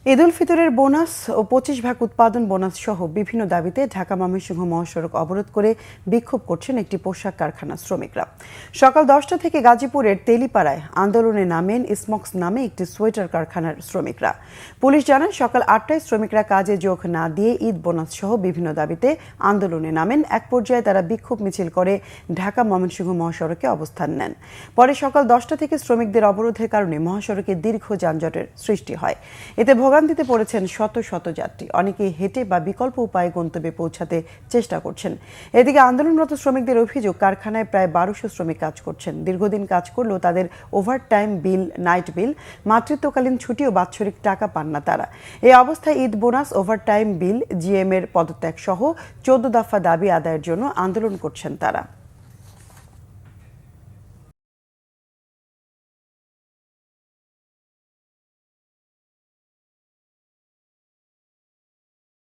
ঈদ উল ফিতরের বোনাস ও 25 ভাগ উৎপাদন বোনাস সহ বিভিন্ন দাবিতে ঢাকা ময়মনসিংহ মহাসড়ক অবরোধ করে বিক্ষোভ করছেন একটি পোশাক কারখানার শ্রমিকরা। সকাল 10টা থেকে গাজীপুরের তেলিপাড়ায় আন্দোলনে নামেন স্মক্স নামে একটি সোয়েটার কারখানার শ্রমিকরা। পুলিশ জানায় সকাল 8টায় শ্রমিকরা কাজে যোগ না দিয়ে ঈদ বোনাস সহ বিভিন্ন দাবিতে আন্দোলনে নামেন। এক পর্যায়ে তারা বিক্ষোভ মিছিল করে ঢাকা ময়মনসিংহ মহাসড়কে অবস্থান নেন। পরে সকাল 10টা থেকে শ্রমিকদের অবরোধের কারণে মহাসড়কে দীর্ঘ যানজটের সৃষ্টি হয়। এতে ভোগান্তিতে পড়েছেন শত শত যাত্রী। অনেকেই হেঁটে বা বিকল্প উপায়ে গন্তব্যে পৌঁছাতে চেষ্টা করছেন। এদিকে আন্দোলনরত শ্রমিকদের অভিযোগ, কারখানায় প্রায় 1200 শ্রমিক কাজ করছেন। দীর্ঘদিন কাজ করলেও তাদের ওভারটাইম বিল, নাইট বিল, মাতৃত্বকালীন ছুটি ও বাৎসরিক টাকা পান না তারা। এই অবস্থায় ঈদ বোনাস, ওভারটাইম বিল, জিএম এর পদত্যাগ সহ 14 দফা দাবি আদায়ের জন্য আন্দোলন করছেন তারা।